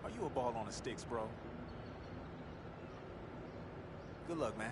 Are you a ball on the sticks, bro? Good luck, man.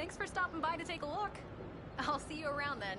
Thanks for stopping by to take a look. I'll see you around then.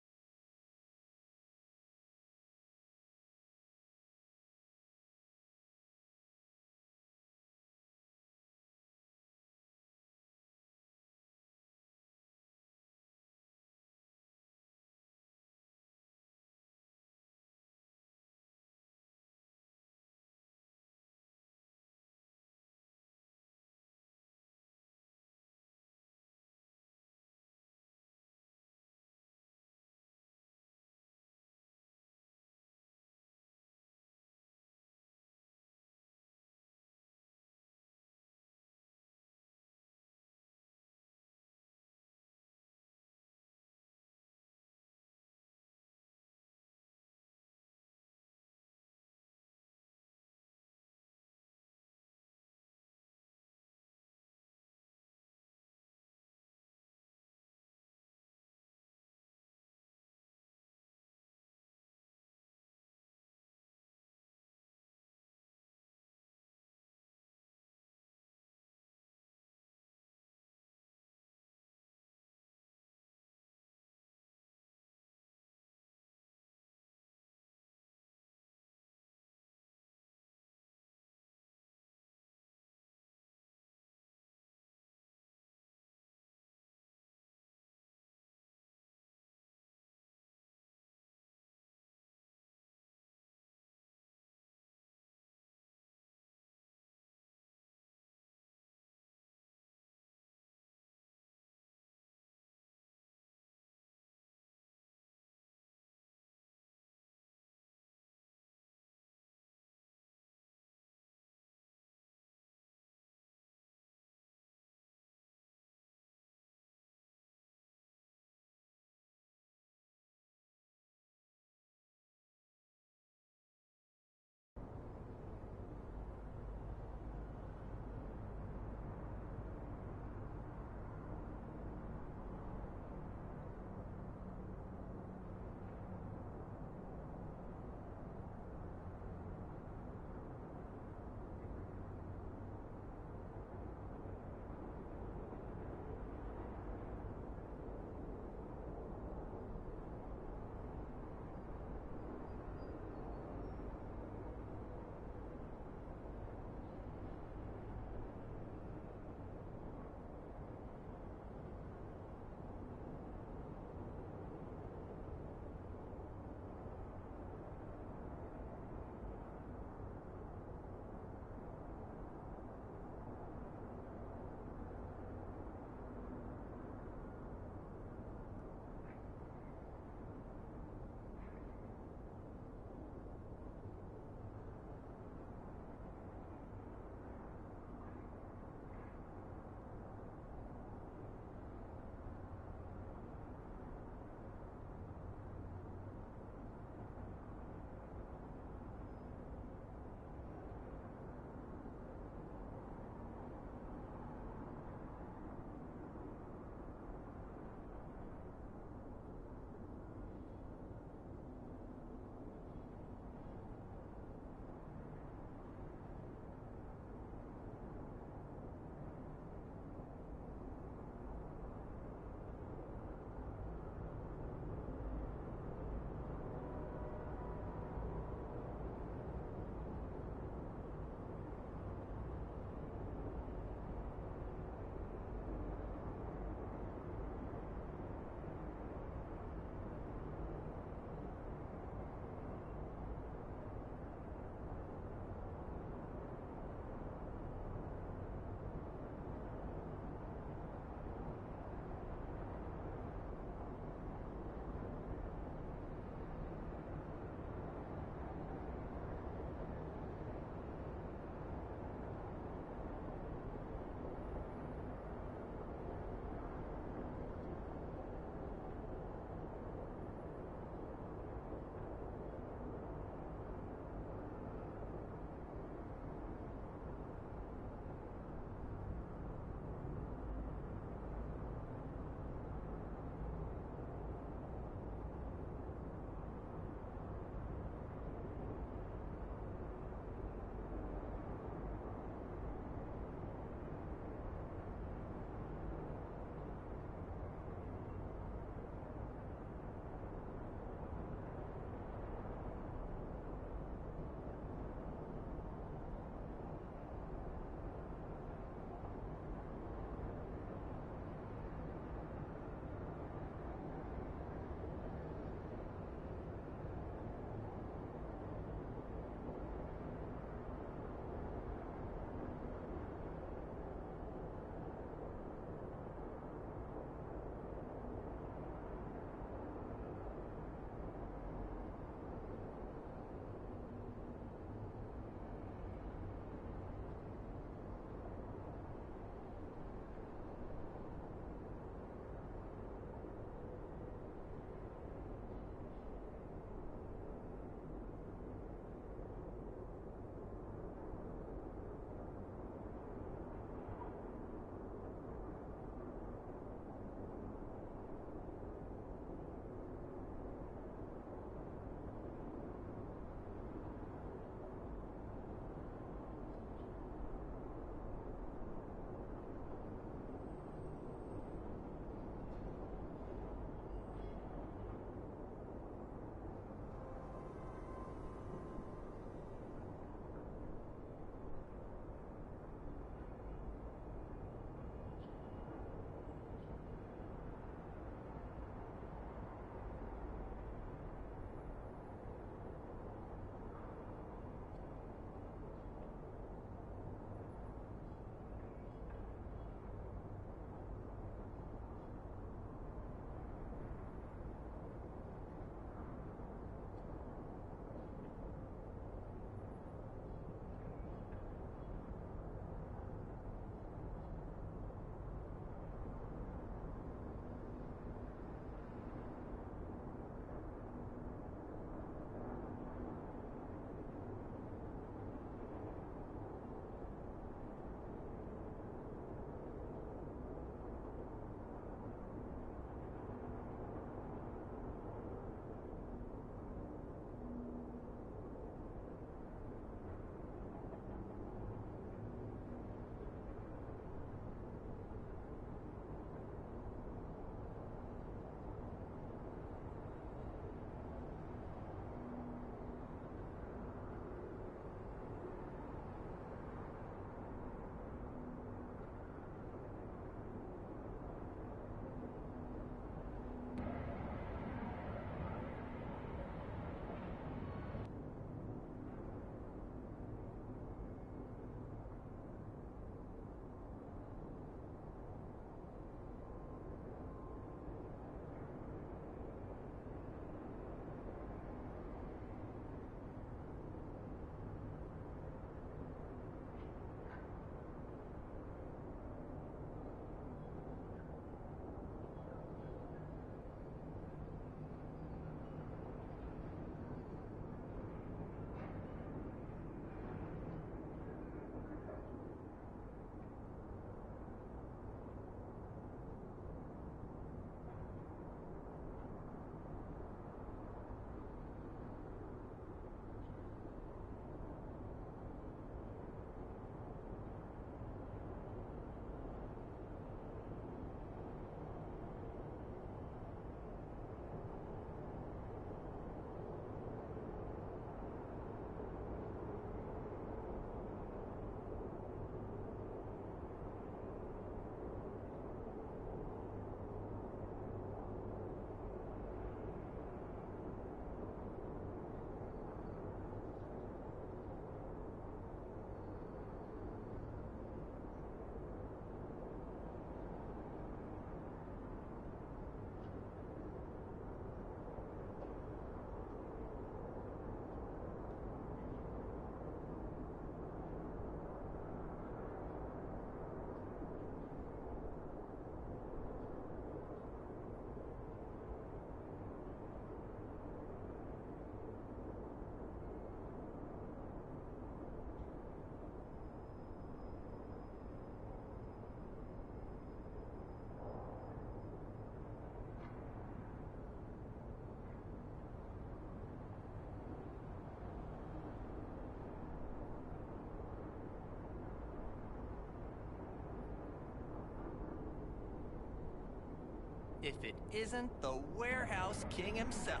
if it isn't the warehouse king himself.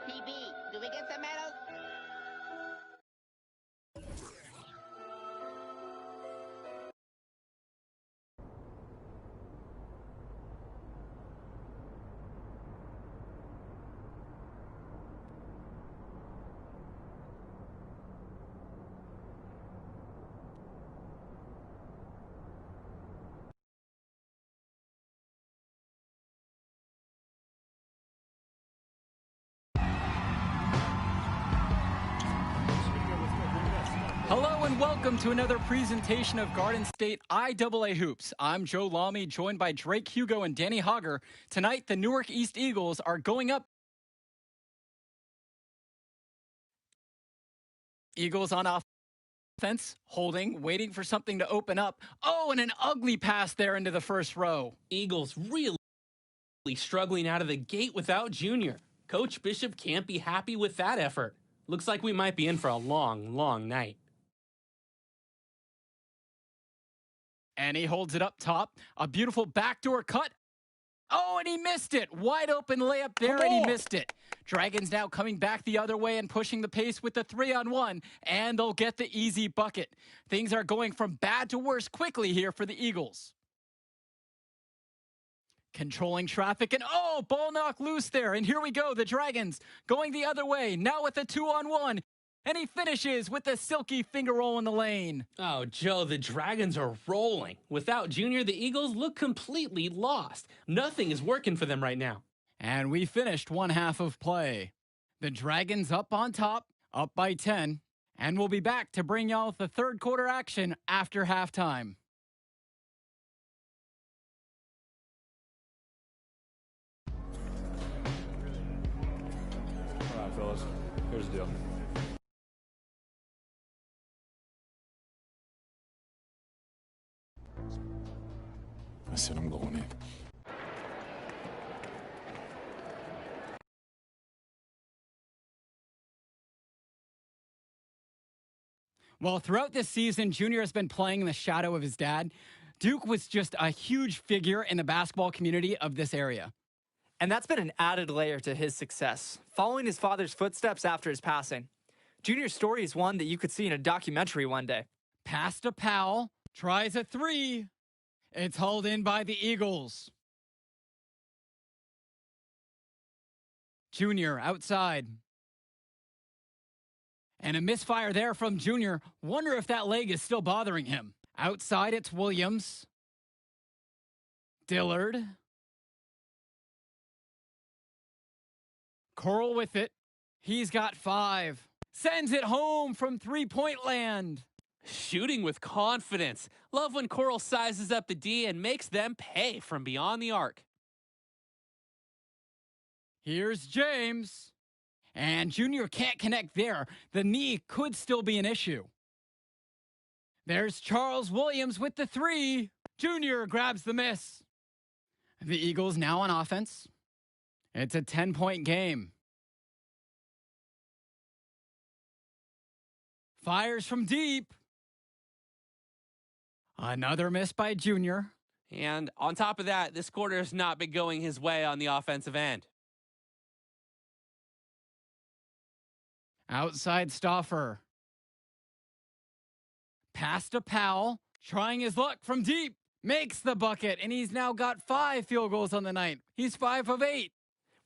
PB, do we get some medals? Hello and welcome to another presentation of Garden State IAA Hoops. I'm Joe Lamy, joined by Drake Hugo and Danny Hogger. Tonight, the Newark East Eagles are going up. Eagles on offense, holding, waiting for something to open up. Oh, and an ugly pass there into the first row. Eagles really struggling out of the gate without Junior. Coach Bishop can't be happy with that effort. Looks like we might be in for a long, long night. And he holds it up top. A beautiful backdoor cut. Oh, and he missed it. Wide open layup there, and he missed it. Dragons now coming back the other way and pushing the pace with the 3-on-1, and they'll get the easy bucket. Things are going from bad to worse quickly here for the Eagles. Controlling traffic, and oh, ball knocked loose there. And here we go, the Dragons going the other way, now with the 2-on-1. And he finishes with the silky finger roll in the lane. Oh, Joe, the Dragons are rolling. Without Junior, the Eagles look completely lost. Nothing is working for them right now. And we finished one half of play. The Dragons up on top, up by 10. And we'll be back to bring y'all the third quarter action after halftime. All right, fellas, here's the deal. I said I'm going in. Well, throughout this season, Junior has been playing in the shadow of his dad. Duke was just a huge figure in the basketball community of this area. And that's been an added layer to his success, following his father's footsteps after his passing. Junior's story is one that you could see in a documentary one day. Pass to Powell, tries a three. It's hauled in by the Eagles. Junior outside. And a misfire there from Junior. Wonder if that leg is still bothering him. Outside, it's Williams. Dillard. Coral with it. He's got 5. Sends it home from three-point land. Shooting with confidence. Love when Coral sizes up the D and makes them pay from beyond the arc. Here's James. And Junior can't connect there. The knee could still be an issue. There's Charles Williams with the 3. Junior grabs the miss. The Eagles now on offense. It's a 10-point game. Fires from deep. Another miss by Junior. And on top of that, this quarter has not been going his way on the offensive end. Outside Stauffer. Pass to Powell. Trying his luck from deep. Makes the bucket, and he's now got 5 field goals on the night. He's 5 of 8.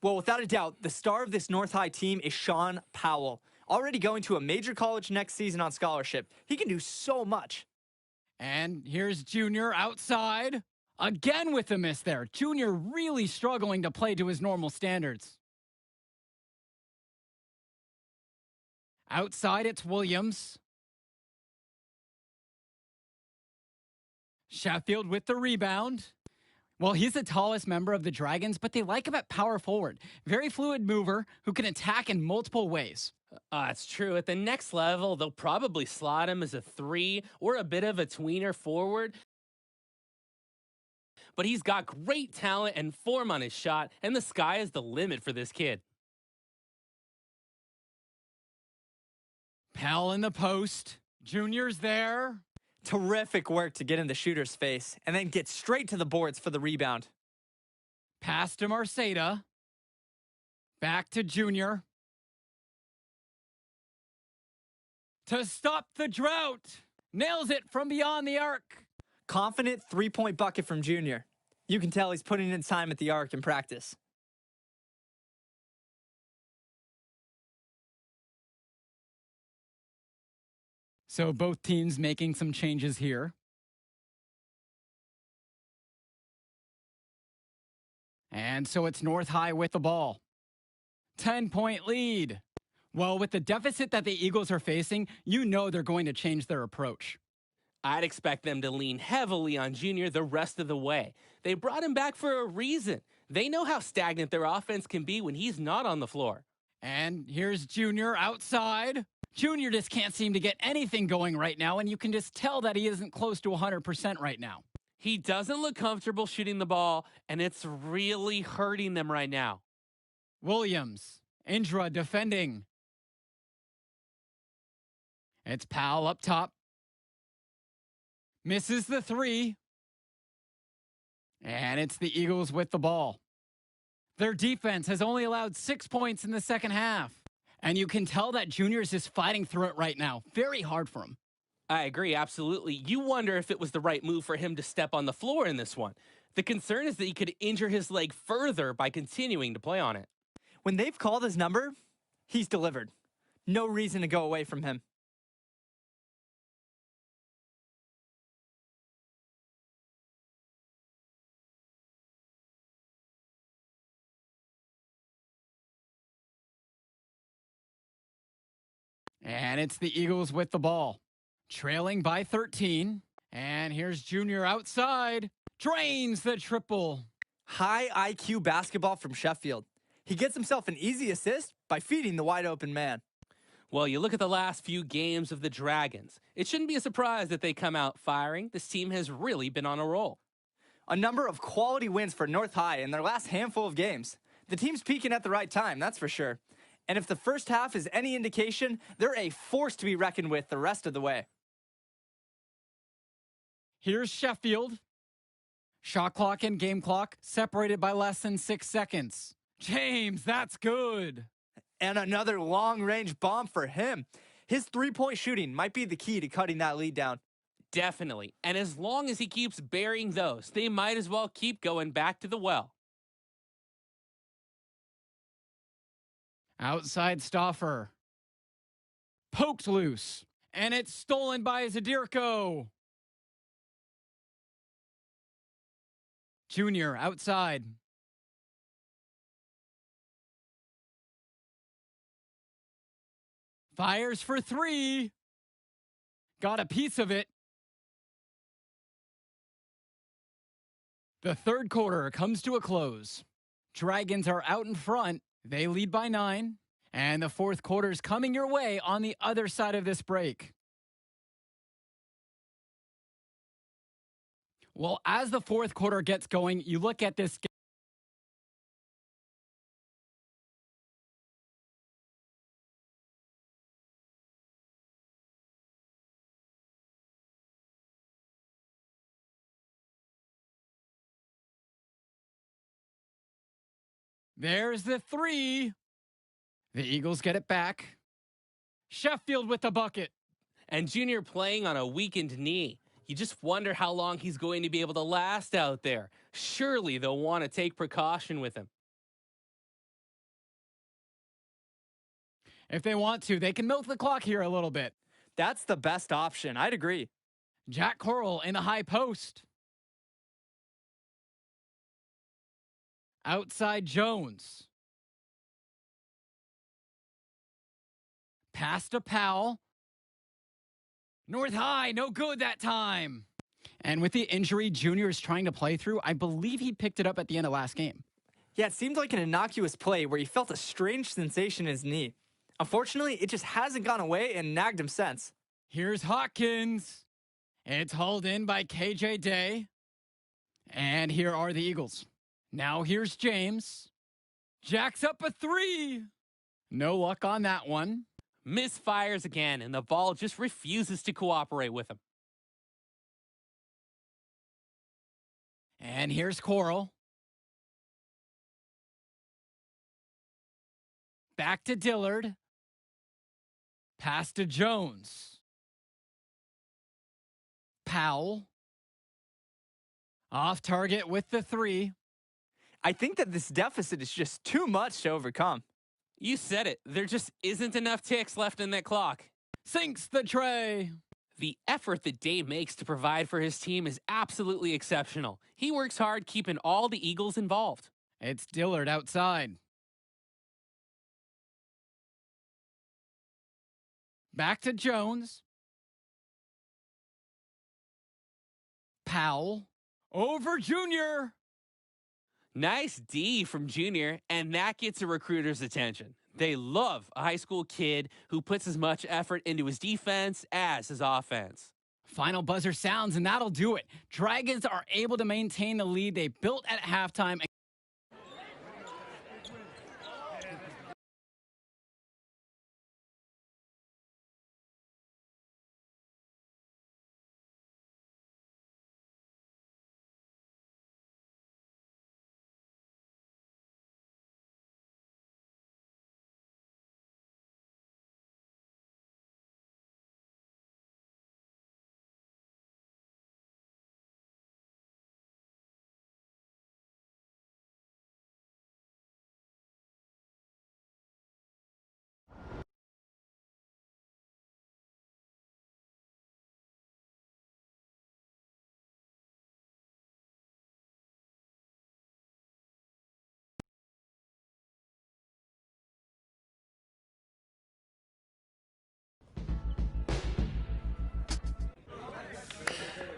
Well, without a doubt, the star of this North High team is Sean Powell. Already going to a major college next season on scholarship. He can do so much. And here's Junior outside. Again with the miss there. Junior really struggling to play to his normal standards. Outside, it's Williams. Sheffield with the rebound. Well, he's the tallest member of the Dragons, but they like him at power forward. Very fluid mover who can attack in multiple ways. It's true. At the next level, they'll probably slot him as a 3 or a bit of a tweener forward. But he's got great talent and form on his shot, and the sky is the limit for this kid. Powell in the post. Junior's there. Terrific work to get in the shooter's face and then get straight to the boards for the rebound. Pass to Marceda. Back to Junior. to stop the drought. Nails it from beyond the arc. Confident three-point bucket from Junior. You can tell he's putting in time at the arc in practice. So both teams making some changes here. And so it's North High with the ball. 10-point lead. Well, with the deficit that the Eagles are facing, you know they're going to change their approach. I'd expect them to lean heavily on Junior the rest of the way. They brought him back for a reason. They know how stagnant their offense can be when he's not on the floor. And here's Junior outside. Junior just can't seem to get anything going right now, and you can just tell that he isn't close to 100% right now. He doesn't look comfortable shooting the ball, and it's really hurting them right now. Williams, Indra defending. It's Powell up top. Misses the three. And it's the Eagles with the ball. Their defense has only allowed 6 points in the second half. And you can tell that Junior's just fighting through it right now. Very hard for him. I agree, absolutely. You wonder if it was the right move for him to step on the floor in this one. The concern is that he could injure his leg further by continuing to play on it. When they've called his number, he's delivered. No reason to go away from him. And it's the Eagles with the ball. Trailing by 13. And here's Junior outside. Drains the triple. High IQ basketball from Sheffield. He gets himself an easy assist by feeding the wide open man. Well, you look at the last few games of the Dragons. It shouldn't be a surprise that they come out firing. This team has really been on a roll. A number of quality wins for North High in their last handful of games. The team's peaking at the right time, that's for sure. And if the first half is any indication, they're a force to be reckoned with the rest of the way. Here's Sheffield. Shot clock and game clock separated by less than 6 seconds. James, that's good. And another long-range bomb for him. His three-point shooting might be the key to cutting that lead down. Definitely. And as long as he keeps burying those, they might as well keep going back to the well. Outside Stauffer. Poked loose. And it's stolen by Zadirko. Junior outside. Fires for three. Got a piece of it. The third quarter comes to a close. Dragons are out in front. They lead by 9. And the fourth quarter's coming your way on the other side of this break. Well, as the fourth quarter gets going, you look at this game. There's the three. The Eagles get it back. Sheffield with the bucket. And Junior playing on a weakened knee. You just wonder how long he's going to be able to last out there. Surely they'll want to take precaution with him. If they want to, they can milk the clock here a little bit. That's the best option. I'd agree. Jack Coral in the high post. Outside Jones. Pass to Powell. North High, no good that time. And with the injury Junior is trying to play through, I believe he picked it up at the end of last game. Yeah, it seemed like an innocuous play where he felt a strange sensation in his knee. Unfortunately, it just hasn't gone away and nagged him since. Here's Hawkins. It's hauled in by KJ Day. And here are the Eagles. Now here's James. Jacks up a three. No luck on that one. Misfires again, and the ball just refuses to cooperate with him. And here's Coral. Back to Dillard. Pass to Jones. Powell. Off target with the 3. I think that this deficit is just too much to overcome. You said it. There just isn't enough ticks left in that clock. Sinks the tray. The effort that Dave makes to provide for his team is absolutely exceptional. He works hard keeping all the Eagles involved. It's Dillard outside. Back to Jones. Powell. Over Junior. Nice D from Junior, and that gets a recruiter's attention. They love a high school kid who puts as much effort into his defense as his offense. Final buzzer sounds, and that'll do it. Dragons are able to maintain the lead they built at halftime.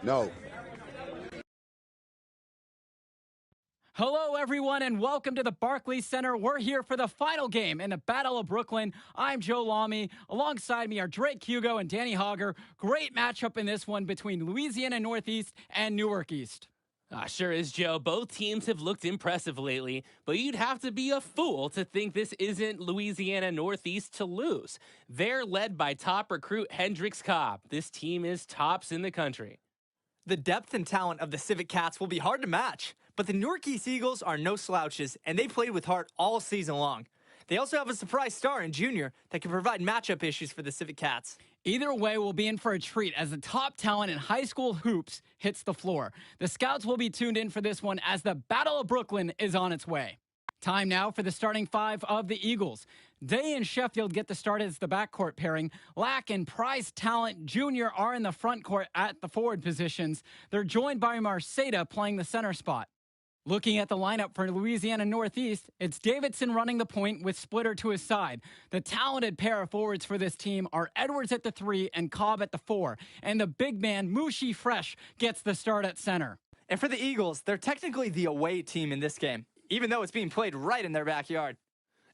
No. Hello, everyone, and welcome to the Barclays Center. We're here for the final game in the Battle of Brooklyn. I'm Joe Lamy. Alongside me are Drake Hugo and Danny Hogger. Great matchup in this one between Louisiana Northeast and Newark East. Sure is, Joe. Both teams have looked impressive lately, but you'd have to be a fool to think this isn't Louisiana Northeast to lose. They're led by top recruit Hendrix Cobb. This team is tops in the country. The depth and talent of the Civic Cats will be hard to match, but the Newark East Eagles are no slouches, and they played with heart all season long. They also have a surprise star in Junior that can provide matchup issues for the Civic Cats. Either way, we'll be in for a treat as the top talent in high school hoops hits the floor. The Scouts will be tuned in for this one as the Battle of Brooklyn is on its way. Time now for the starting 5 of the Eagles. Day and Sheffield get the start as the backcourt pairing. Lack and Prize Talent Jr. are in the front court at the forward positions. They're joined by Marceda playing the center spot. Looking at the lineup for Louisiana Northeast, it's Davidson running the point with Splitter to his side. The talented pair of forwards for this team are Edwards at the 3 and Cobb at the 4. And the big man, Mushi Fresh, gets the start at center. And for the Eagles, they're technically the away team in this game, even though it's being played right in their backyard.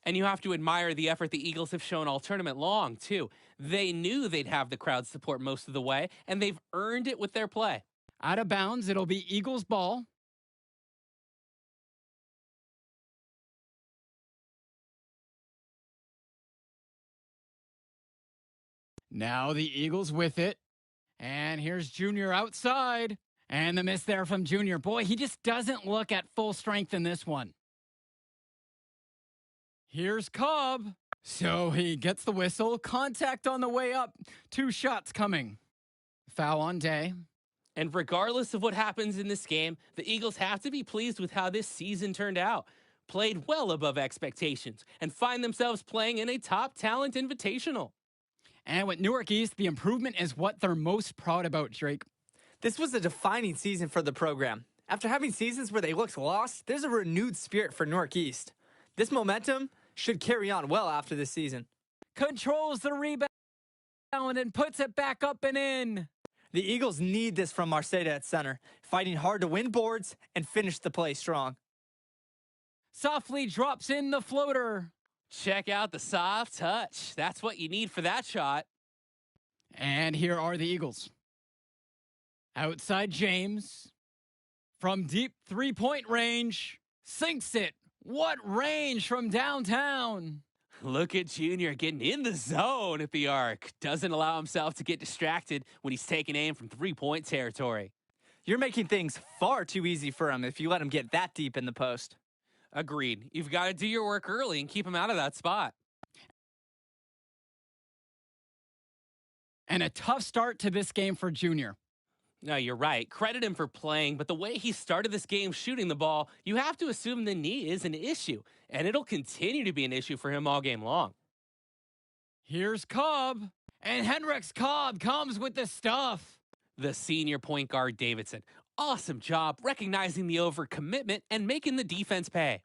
And you have to admire the effort the Eagles have shown all tournament long, too. They knew they'd have the crowd support most of the way, and they've earned it with their play. Out of bounds, it'll be Eagles ball. Now the Eagles with it. And here's Junior outside. And the miss there from Junior. Boy, he just doesn't look at full strength in this one. Here's Cobb. So he gets the whistle. Contact on the way up. 2 shots coming. Foul on Day. And regardless of what happens in this game, the Eagles have to be pleased with how this season turned out. Played well above expectations and find themselves playing in a top talent invitational. And with Newark East, the improvement is what they're most proud about, Drake. This was a defining season for the program. After having seasons where they looked lost, there's a renewed spirit for Newark East. This momentum should carry on well after this season. Controls the rebound and puts it back up and in. The Eagles need this from Marceda at center, fighting hard to win boards and finish the play strong. Softly drops in the floater. Check out the soft touch. That's what you need for that shot. And here are the Eagles. Outside James. From deep three-point range. Sinks it. What range from downtown. Look at Junior getting in the zone at the arc. Doesn't allow himself to get distracted when he's taking aim from three-point territory. You're making things far too easy for him if you let him get that deep in the post. Agreed. You've got to do your work early and keep him out of that spot. And a tough start to this game for Junior. No, you're right. Credit him for playing, but the way he started this game shooting the ball, you have to assume the knee is an issue, and it'll continue to be an issue for him all game long. Here's Cobb, and Hendricks Cobb comes with the stuff. The senior point guard Davidson. Awesome job recognizing the overcommitment and making the defense pay.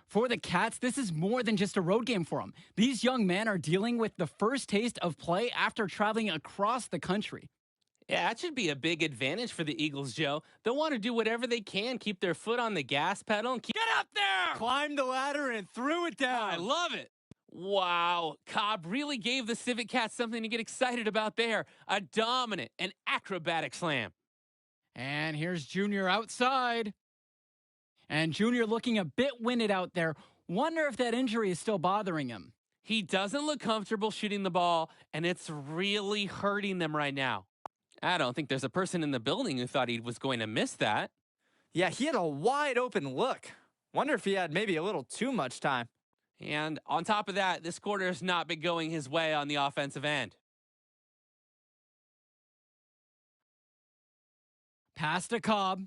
For the Cats, this is more than just a road game for them. These young men are dealing with the first taste of play after traveling across the country. Yeah, that should be a big advantage for the Eagles, Joe. They'll want to do whatever they can, keep their foot on the gas pedal, and keep... Get up there! Climbed the ladder and threw it down. I love it. Wow, Cobb really gave the Civic Cats something to get excited about there. A dominant and acrobatic slam. And here's Junior outside. And Junior looking a bit winded out there. Wonder if that injury is still bothering him. He doesn't look comfortable shooting the ball, and it's really hurting them right now. I don't think there's a person in the building who thought he was going to miss that. Yeah, he had a wide open look. Wonder if he had maybe a little too much time. And on top of that, this quarter has not been going his way on the offensive end. Pass to Cobb.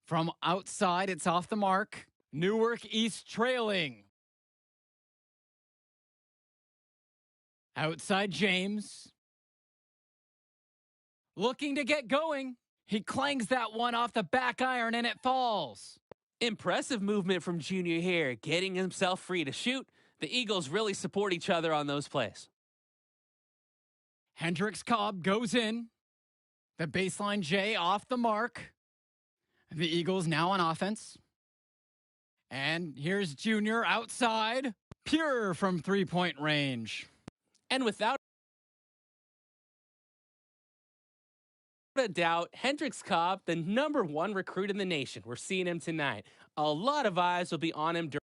From outside, it's off the mark. Newark East trailing. Outside James. Looking to get going. He clangs that one off the back iron and it falls. Impressive movement from Junior here, getting himself free to shoot. The Eagles really support each other on those plays. Hendricks Cobb goes in. The baseline J off the mark. The Eagles now on offense. And here's Junior outside. Pure from three-point range. And without a doubt, Hendricks Cobb, the #1 recruit in the nation. We're seeing him tonight. A lot of eyes will be on him during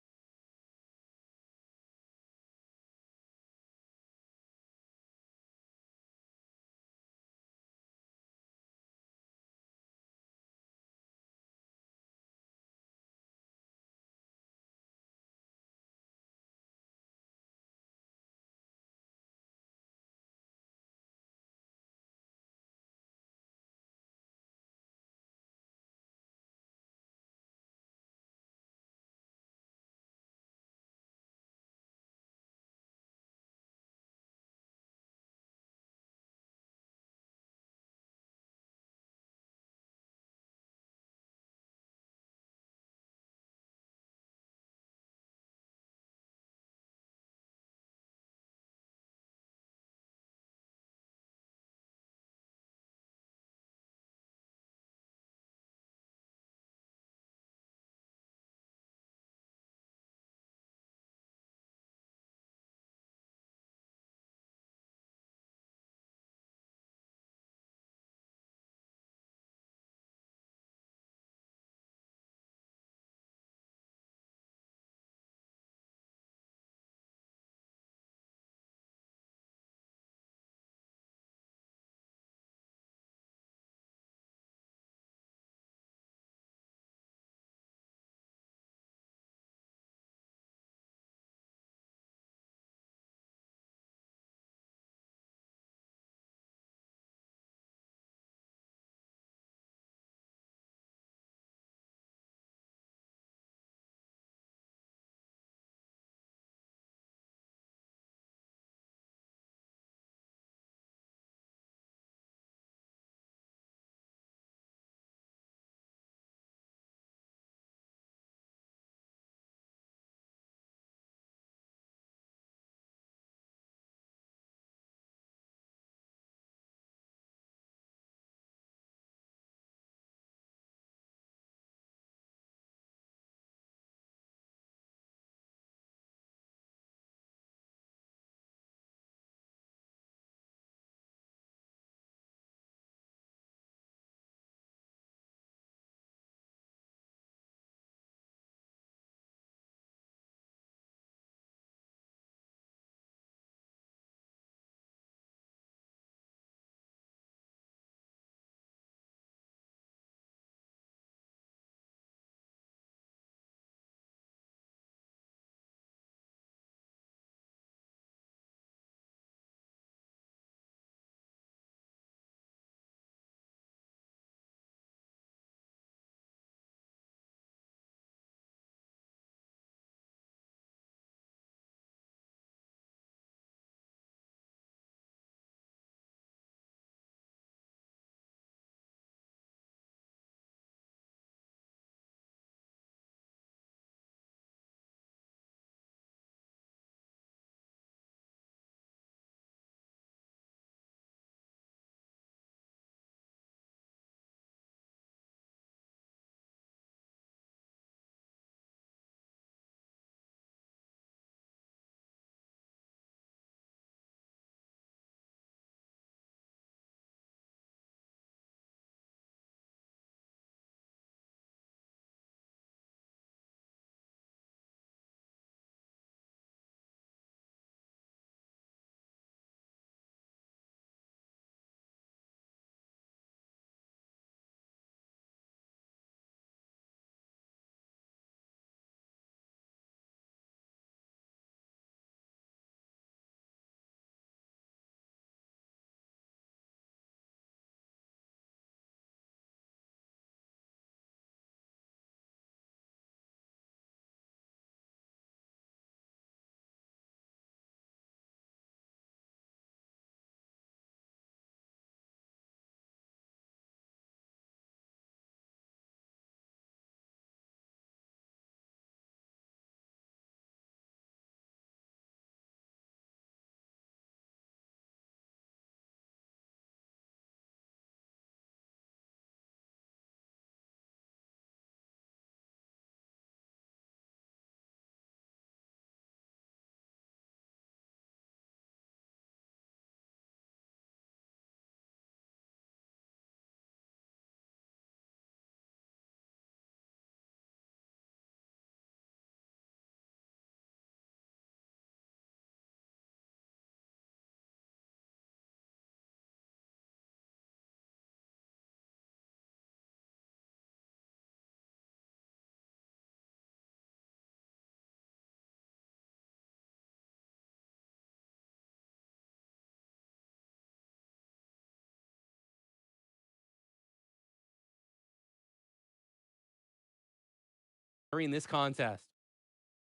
during this contest.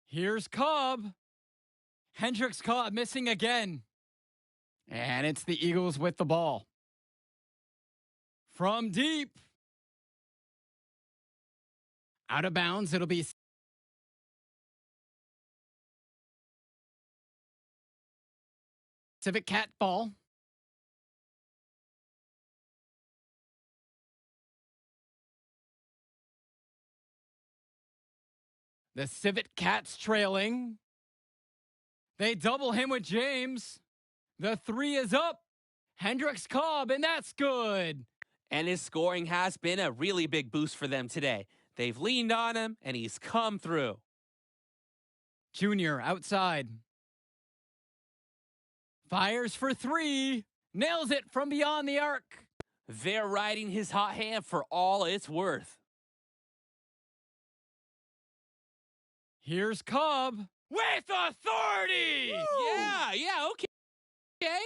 Here's Cobb. Hendricks Cobb missing again. And it's the Eagles with the ball. From deep. Out of bounds, it'll be Civic Cat ball. The Civic Cats trailing. They double him with James. The three is up. Hendricks Cobb, and that's good. And his scoring has been a really big boost for them today. They've leaned on him, and he's come through. Junior outside. Fires for three. Nails it from beyond the arc. They're riding his hot hand for all it's worth. Here's Cobb with authority. Yeah, okay.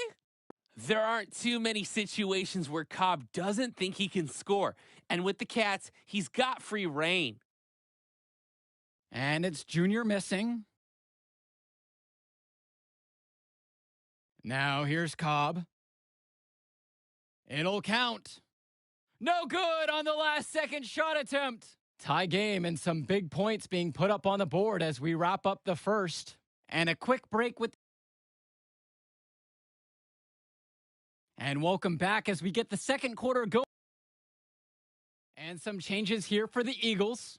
There aren't too many situations where Cobb doesn't think he can score. And with the Cats, he's got free reign. And it's Junior missing. Now here's Cobb. It'll count. No good on the last second shot attempt. Tie game and some big points being put up on the board as we wrap up the first. And a quick break with... And welcome back as we get the second quarter going. And some changes here for the Eagles.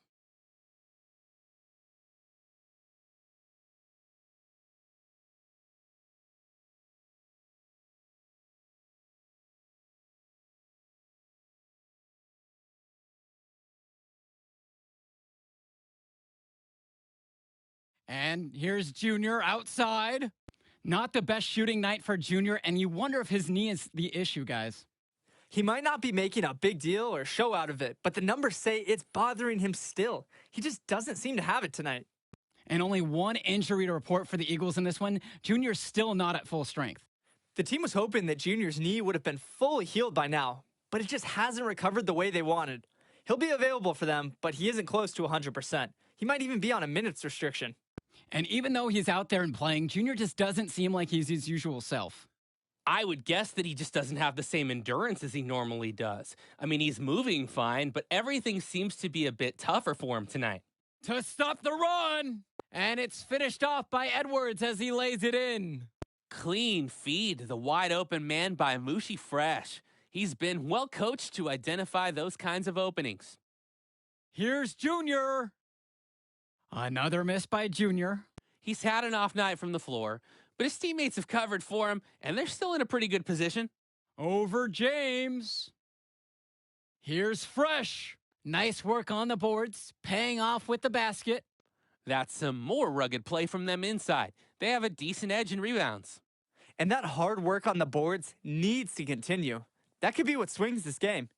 And here's Junior outside. Not the best shooting night for Junior, and you wonder if his knee is the issue, guys. He might not be making a big deal or show out of it, but the numbers say it's bothering him still. He just doesn't seem to have it tonight. And only one injury to report for the Eagles in this one. Junior's still not at full strength. The team was hoping that Junior's knee would have been fully healed by now, but it just hasn't recovered the way they wanted. He'll be available for them, but he isn't close to 100%. He might even be on a minutes restriction. And even though he's out there and playing, Junior just doesn't seem like he's his usual self. I would guess that he just doesn't have the same endurance as he normally does. I mean, he's moving fine, but everything seems to be a bit tougher for him tonight. To stop the run! And it's finished off by Edwards as he lays it in. Clean feed, the wide open man by Mushi Fresh. He's been well coached to identify those kinds of openings. Here's Junior. Another miss by Junior. He's had an off night from the floor, but his teammates have covered for him, and they're still in a pretty good position. Over James. Here's Fresh. Nice work on the boards, paying off with the basket. That's some more rugged play from them inside. They have a decent edge in rebounds. And that hard work on the boards needs to continue. That could be what swings this game.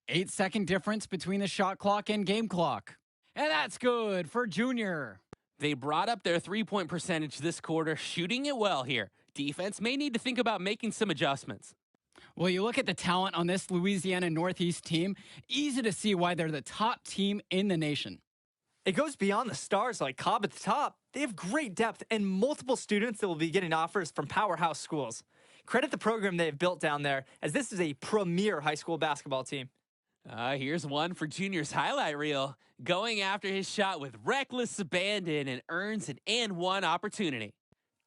8-second difference between the shot clock and game clock. And that's good for Junior. They brought up their three-point percentage this quarter, shooting it well here. Defense may need to think about making some adjustments. Well, you look at the talent on this Louisiana Northeast team, easy to see why they're the top team in the nation. It goes beyond the stars like Cobb at the top. They have great depth and multiple students that will be getting offers from powerhouse schools. Credit the program they have built down there, as this is a premier high school basketball team. Here's one for Junior's highlight reel. Going after his shot with reckless abandon and earns an and one opportunity.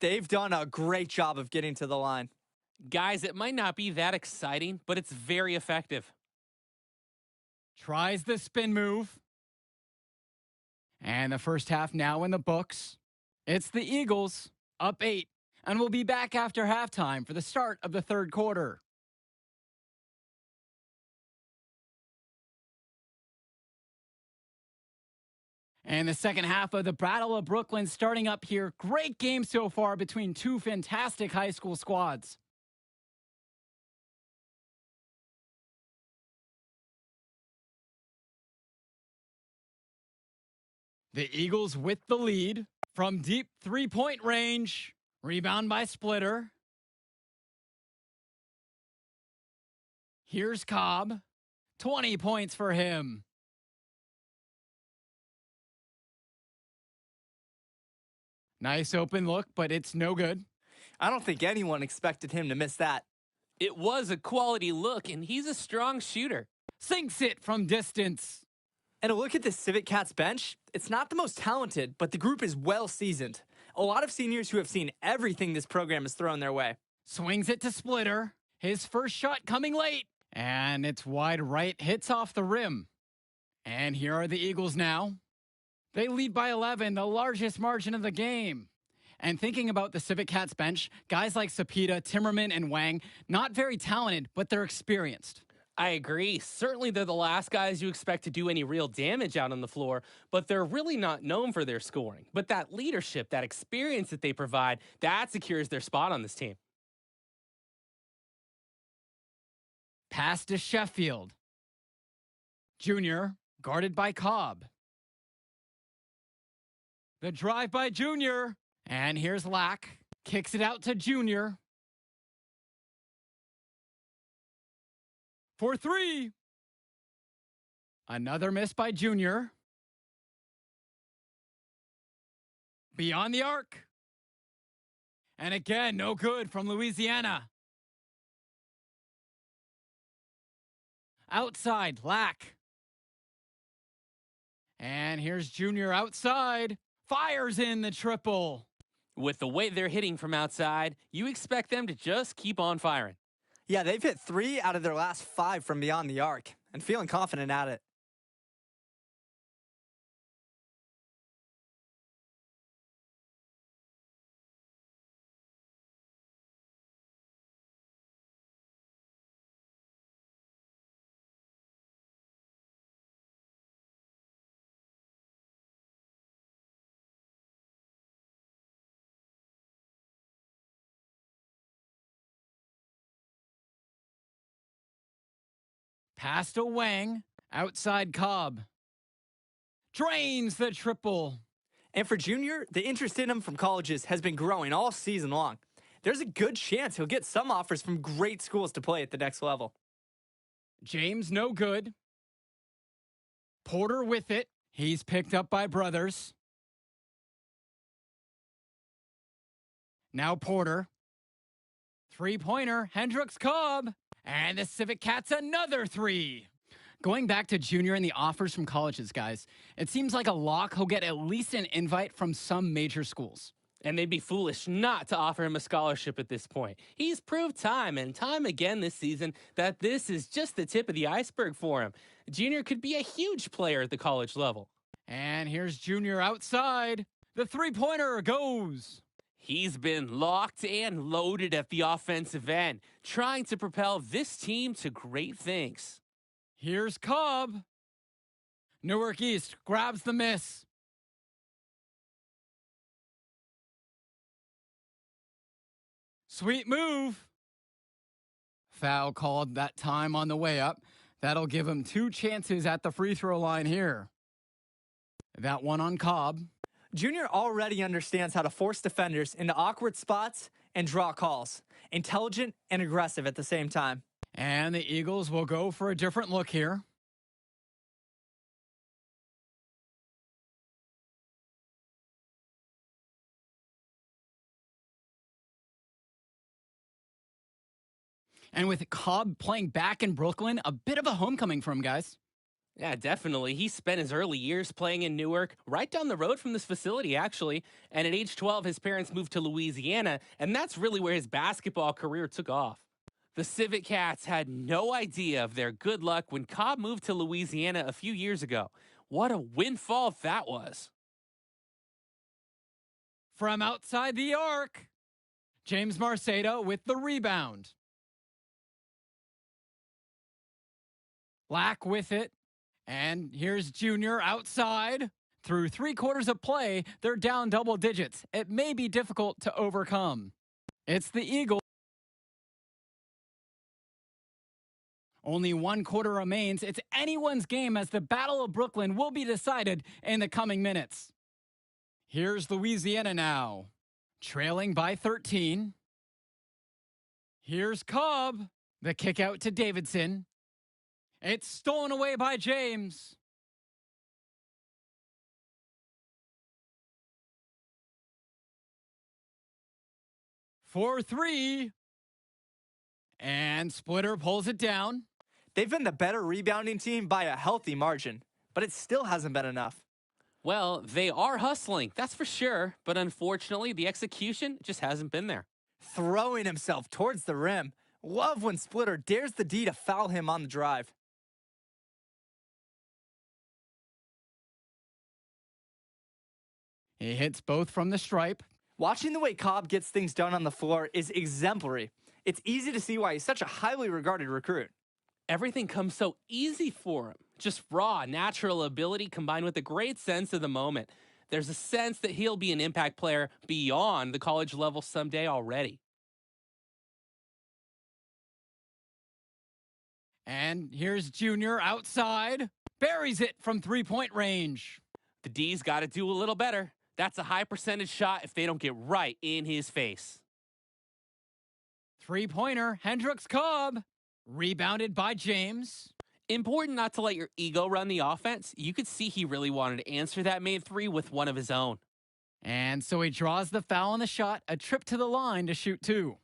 They've done a great job of getting to the line. Guys, it might not be that exciting, but it's very effective. Tries the spin move. And the first half now in the books. It's the Eagles, up 8, and we'll be back after halftime for the start of the third quarter. And the second half of the Battle of Brooklyn starting up here. Great game so far between two fantastic high school squads. The Eagles with the lead from deep three-point range. Rebound by Splitter. Here's Cobb. 20 points for him. Nice open look, but it's no good. I don't think anyone expected him to miss that. It was a quality look, and he's a strong shooter. Sinks it from distance. And a look at the Civic Cats bench, it's not the most talented, but the group is well seasoned. A lot of seniors who have seen everything this program has thrown their way. Swings it to Splitter. His first shot coming late. And it's wide right, hits off the rim. And here are the Eagles now. They lead by 11, the largest margin of the game. And thinking about the Civic Cats bench, guys like Sapita, Timmerman, and Wang, not very talented, but they're experienced. I agree. Certainly they're the last guys you expect to do any real damage out on the floor, but they're really not known for their scoring. But that leadership, that experience that they provide, that secures their spot on this team. Pass to Sheffield. Junior, guarded by Cobb. The drive by Junior. And here's Lack. Kicks it out to Junior. For three. Another miss by Junior. Beyond the arc. And again, no good from Louisiana. Outside, Lack. And here's Junior outside. Fires in the triple. With the way they're hitting from outside, you expect them to just keep on firing. Yeah, they've hit 3 out of their last 5 from beyond the arc, and feeling confident at it. Pass to Wang. Outside Cobb. Drains the triple. And for Junior, the interest in him from colleges has been growing all season long. There's a good chance he'll get some offers from great schools to play at the next level. James, no good. Porter with it. He's picked up by Brothers. Now Porter. Three-pointer, Hendricks Cobb. And the Civic Cats another 3. Going back to Junior and the offers from colleges, guys, it seems like a lock he'll get at least an invite from some major schools. And they'd be foolish not to offer him a scholarship at this point. He's proved time and time again this season that this is just the tip of the iceberg for him. Junior could be a huge player at the college level. And here's Junior outside. The three-pointer goes. He's been locked and loaded at the offensive end, trying to propel this team to great things. Here's Cobb. Newark East grabs the miss. Sweet move. Foul called that time on the way up. That'll give him 2 chances at the free throw line here. That one on Cobb. Junior already understands how to force defenders into awkward spots and draw calls. Intelligent and aggressive at the same time. And the Eagles will go for a different look here. And with Cobb playing back in Brooklyn, a bit of a homecoming for him, guys. Yeah, definitely. He spent his early years playing in Newark, right down the road from this facility, actually. And at age 12, his parents moved to Louisiana, and that's really where his basketball career took off. The Civic Cats had no idea of their good luck when Cobb moved to Louisiana a few years ago. What a windfall that was. From outside the arc, James Marcedo with the rebound. Black with it. And here's Junior outside. Through 3/4 of play, they're down double digits. It may be difficult to overcome. It's the Eagles. Only 1 quarter remains. It's anyone's game as the Battle of Brooklyn will be decided in the coming minutes. Here's Louisiana now, trailing by 13. Here's Cobb. The kick out to Davidson. It's stolen away by James. for three. And Splitter pulls it down. They've been the better rebounding team by a healthy margin, but it still hasn't been enough. Well, they are hustling, that's for sure. But unfortunately, the execution just hasn't been there. Throwing himself towards the rim. Love when Splitter dares the D to foul him on the drive. He hits both from the stripe. Watching the way Cobb gets things done on the floor is exemplary. It's easy to see why he's such a highly regarded recruit. Everything comes so easy for him. Just raw, natural ability combined with a great sense of the moment. There's a sense that he'll be an impact player beyond the college level someday already. And here's Junior outside. Buries it from three-point range. The D's got to do a little better. That's a high percentage shot if they don't get right in his face. Three-pointer, Hendricks Cobb. Rebounded by James. Important not to let your ego run the offense. You could see he really wanted to answer that made three with one of his own. And so he draws the foul on the shot, a trip to the line to shoot two.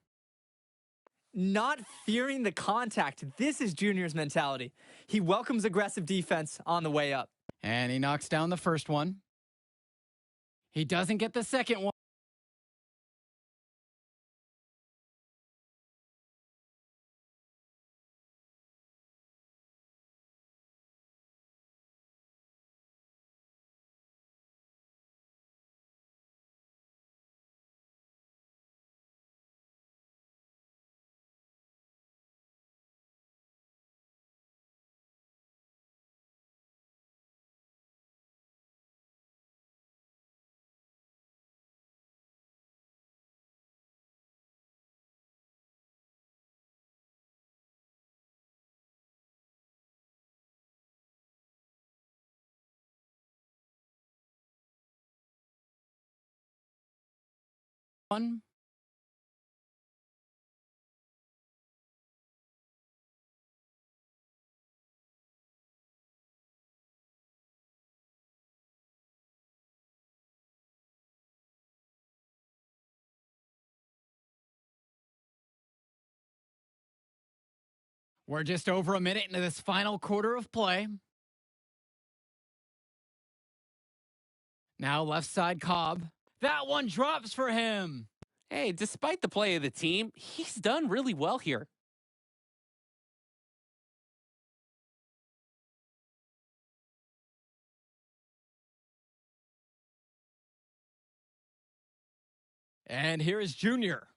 Not fearing the contact. This is Junior's mentality. He welcomes aggressive defense on the way up. And he knocks down the first one. He doesn't get the second one. One. We're just over a minute into this final quarter of play. Now left side Cobb. That one drops for him. Hey, despite the play of the team, he's done really well here. And here is Junior.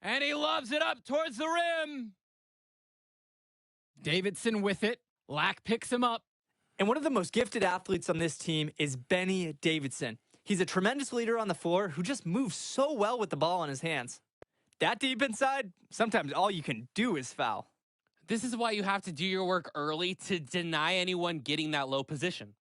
And he lobs it up towards the rim. Davidson with it. Lack picks him up. And one of the most gifted athletes on this team is Benny Davidson. He's a tremendous leader on the floor who just moves so well with the ball in his hands. That deep inside, sometimes all you can do is foul. This is why you have to do your work early to deny anyone getting that low position.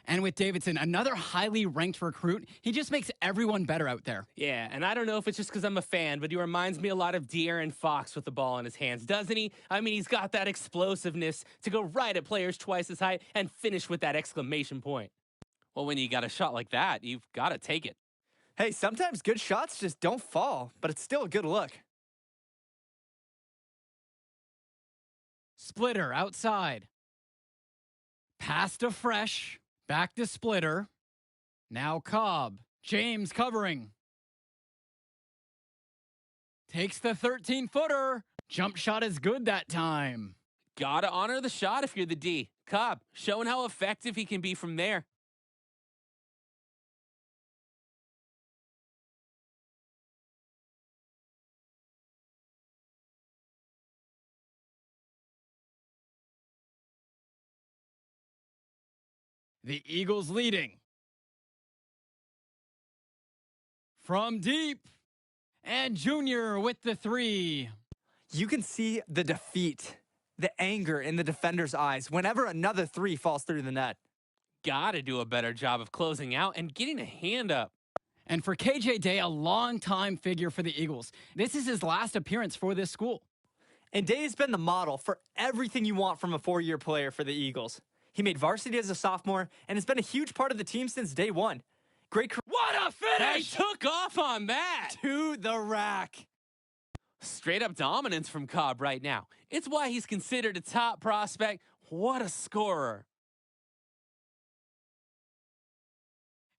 And with Davidson, another highly ranked recruit, he just makes everyone better out there. Yeah, and I don't know if it's just because I'm a fan, but he reminds me a lot of De'Aaron Fox with the ball in his hands, doesn't he? I mean, he's got that explosiveness to go right at players twice his height and finish with that exclamation point. Well, when you got a shot like that, you've got to take it. Hey, sometimes good shots just don't fall, but it's still a good look. Splitter outside. Pass to Fresh. Back to Splitter. Now Cobb. James covering. Takes the 13-footer. Jump shot is good that time. Gotta honor the shot if you're the D. Cobb, showing how effective he can be from there. The Eagles leading. From deep. And Junior with the three. You can see the defeat, the anger in the defender's eyes whenever another three falls through the net. Gotta do a better job of closing out and getting a hand up. And for KJ Day, a long-time figure for the Eagles. This is his last appearance for this school. And Day has been the model for everything you want from a four-year player for the Eagles. He made varsity as a sophomore and has been a huge part of the team since day one. Great career. What a They finish! took off on that. To the rack. Straight up dominance from Cobb right now. It's why he's considered a top prospect. What a scorer.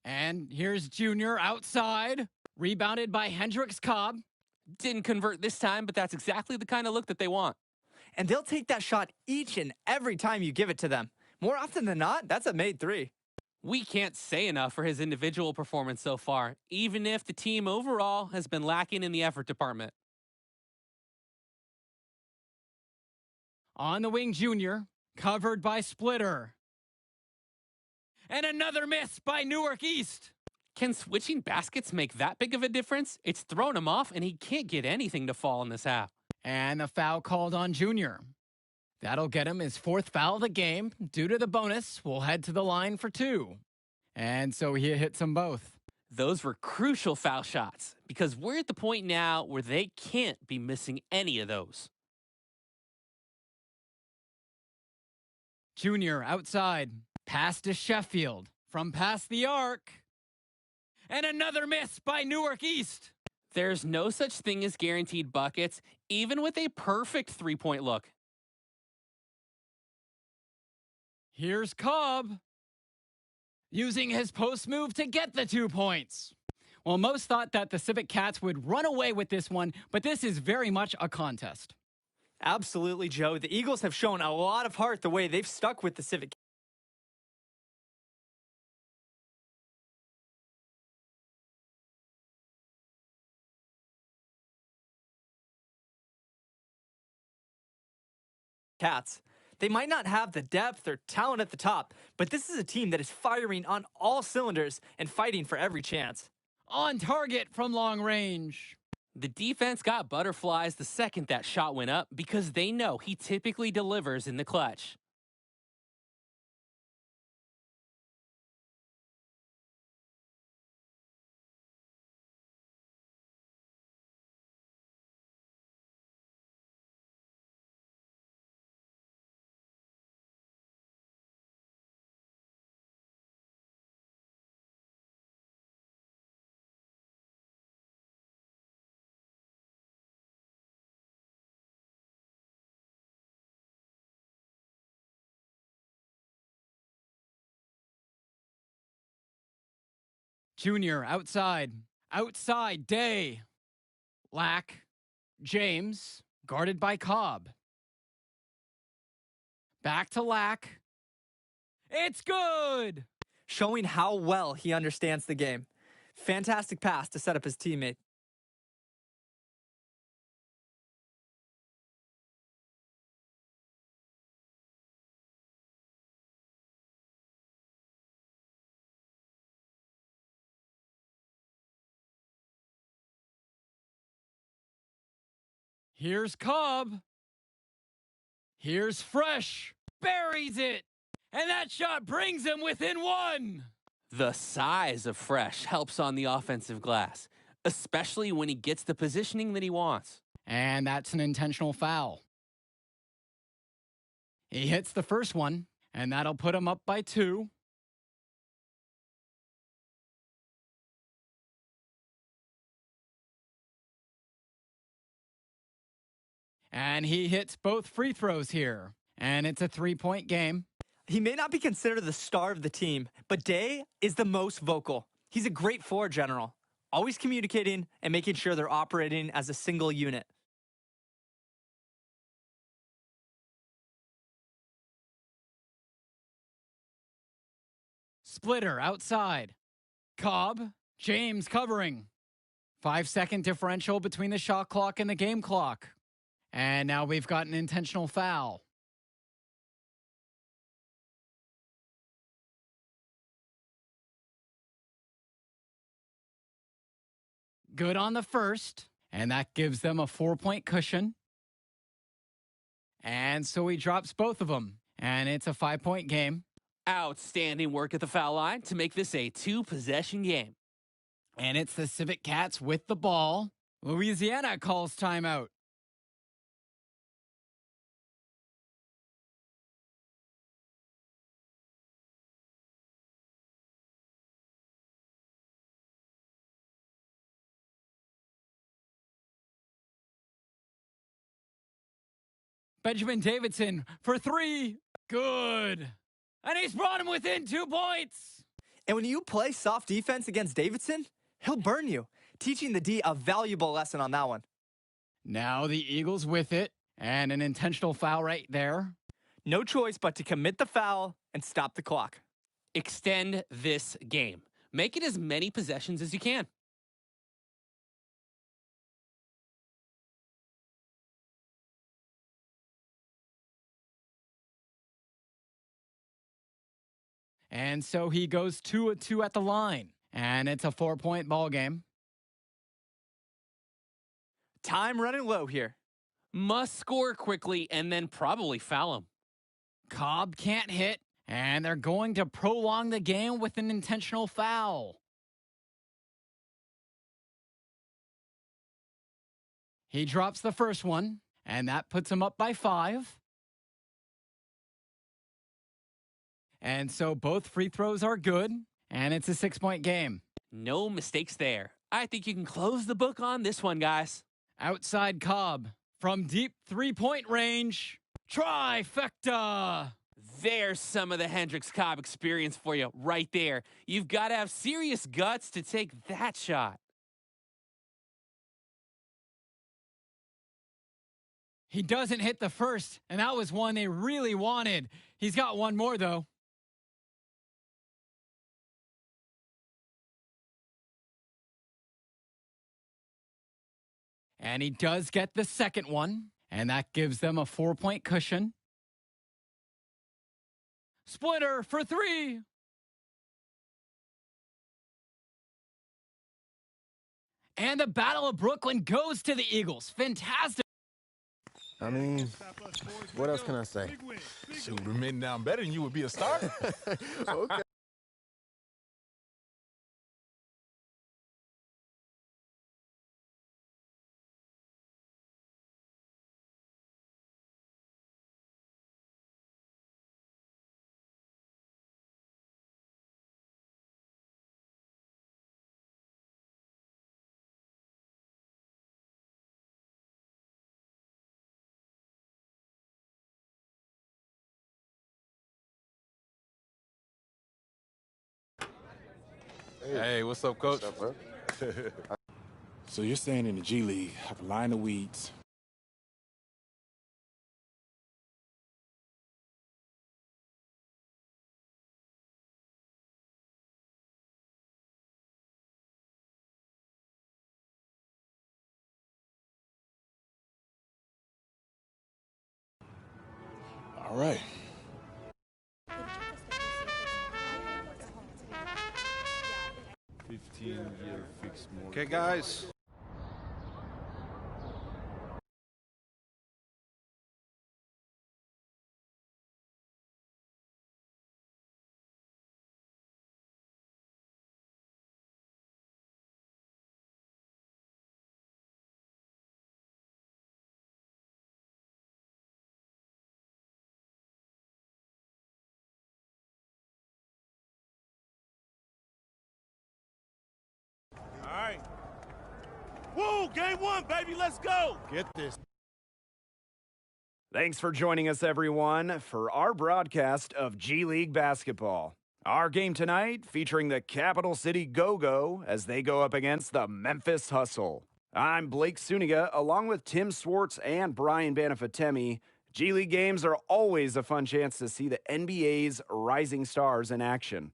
And here's Junior outside, rebounded by Hendricks Cobb. Didn't convert this time, but that's exactly the kind of look that they want. And they'll take that shot each and every time you give it to them. More often than not, that's a made three. We can't say enough for his individual performance so far, even if the team overall has been lacking in the effort department. On the wing, Junior, covered by Splitter. And another miss by Newark East. Can switching baskets make that big of a difference? It's thrown him off, and he can't get anything to fall in this half. And the foul called on Junior. That'll get him his 4th foul of the game. Due to the bonus, we'll head to the line for 2. And so he hits them both. Those were crucial foul shots, because we're at the point now where they can't be missing any of those. Junior outside, pass to Sheffield, from past the arc. And another miss by Newark East. There's no such thing as guaranteed buckets, even with a perfect three-point look. Here's Cobb, using his post move to get the 2 points. Well, most thought that the Civic Cats would run away with this one, but this is very much a contest. Absolutely, Joe. The Eagles have shown a lot of heart the way they've stuck with the Civic. Cats. They might not have the depth or talent at the top, but this is a team that is firing on all cylinders and fighting for every chance. On target from long range. The defense got butterflies the second that shot went up because they know he typically delivers in the clutch. Junior outside. Outside Day. Lack. James, guarded by Cobb. Back to Lack. It's good! Showing how well he understands the game. Fantastic pass to set up his teammate. Here's Cobb. Here's Fresh. Buries it. And that shot brings him within 1. The size of Fresh helps on the offensive glass, especially when he gets the positioning that he wants. And that's an intentional foul. He hits the first one, and that'll put him up by 2. And he hits both free throws here. And it's a 3-point game. He may not be considered the star of the team, but Day is the most vocal. He's a great floor general, always communicating and making sure they're operating as a single unit. Splitter outside. Cobb, James covering. 5-second differential between the shot clock and the game clock. And now we've got an intentional foul. Good on the first, and that gives them a 4-point cushion. And so he drops both of them, and it's a 5-point game. Outstanding work at the foul line to make this a 2-possession game. And it's the Civic Cats with the ball. Louisiana calls timeout. Benjamin Davidson for 3. Good. And he's brought him within 2 points. And when you play soft defense against Davidson, he'll burn you, teaching the D a valuable lesson on that one. Now the Eagles with it, and an intentional foul right there. No choice but to commit the foul and stop the clock. Extend this game. Make it as many possessions as you can. And so he goes 2 of 2 at the line. And it's a 4-point ball game. Time running low here. Must score quickly and then probably foul him. Cobb can't hit, and they're going to prolong the game with an intentional foul. He drops the first one, and that puts him up by 5. And so both free throws are good, and it's a 6-point game. No mistakes there. I think you can close the book on this one, guys. Outside Cobb from deep 3-point range. Trifecta! There's some of the Hendricks Cobb experience for you right there. You've got to have serious guts to take that shot. He doesn't hit the first, and that was one they really wanted. He's got one more, though. And he does get the second one, and that gives them a 4-point cushion. Splitter for 3. And the Battle of Brooklyn goes to the Eagles. Fantastic. I mean, what else can I say? Shoot, remaining down better than you would be a star. Okay. Hey, what's up, Coach? What's up, bro? So you're saying in the G League, I can line the weeds. All right. Okay, guys. All right. Woo, game 1, baby, let's go. Get this. Thanks for joining us, everyone, for our broadcast of G League basketball. Our game tonight featuring the Capital City Go-Go as they go up against the Memphis Hustle. I'm Blake Suniga, along with Tim Swartz and Brian Banafatemi. G League games are always a fun chance to see the NBA's rising stars in action.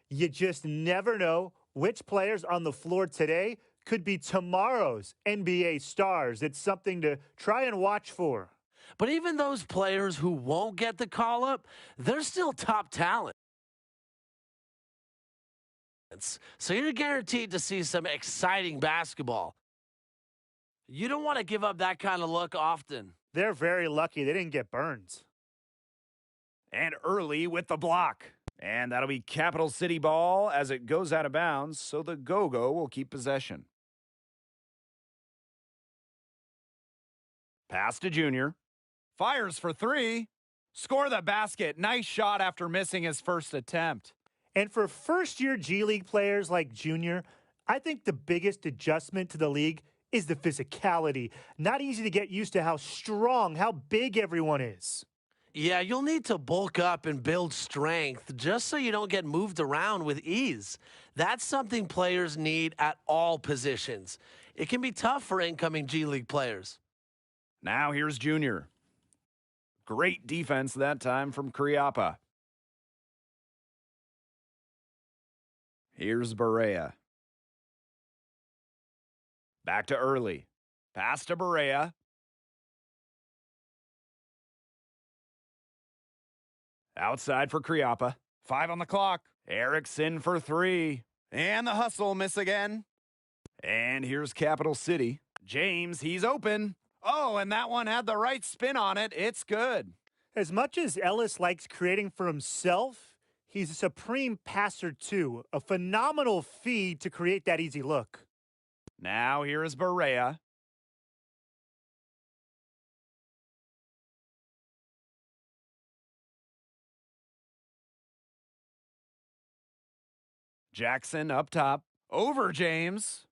You just never know which players on the floor today could be tomorrow's NBA stars. It's something to try and watch for. But even those players who won't get the call-up, they're still top talent. So you're guaranteed to see some exciting basketball. You don't want to give up that kind of look often. They're very lucky they didn't get burned. And early with the block. And that'll be Capital City ball as it goes out of bounds, so the Go-Go will keep possession. Pass to Junior. Fires for 3. Score the basket. Nice shot after missing his first attempt. And for first-year G League players like Junior, I think the biggest adjustment to the league is the physicality. Not easy to get used to how strong, how big everyone is. Yeah, you'll need to bulk up and build strength just so you don't get moved around with ease. That's something players need at all positions. It can be tough for incoming G League players. Now here's Junior. Great defense that time from Kriapa. Here's Barea. Back to Early. Pass to Barea. Outside for Kriapa. 5 on the clock. Erickson for 3. And the hustle miss again. And here's Capital City. James, he's open. Oh, and that one had the right spin on it. It's good. As much as Ellis likes creating for himself, he's a supreme passer too. A phenomenal feed to create that easy look. Now here is Barea. Jackson up top. Over James.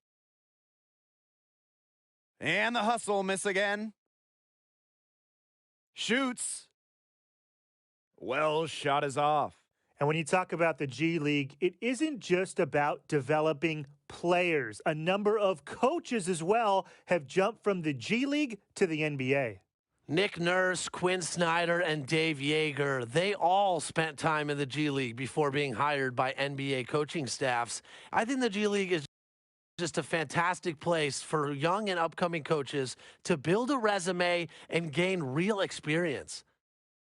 And the hustle miss again. Shoots. Well, shot is off. And when you talk about the G League, it isn't just about developing players. A number of coaches as well have jumped from the G League to the NBA. Nick Nurse, Quinn Snyder, and Dave Yeager, they all spent time in the G League before being hired by NBA coaching staffs. I think the G League is just a fantastic place for young and upcoming coaches to build a resume and gain real experience.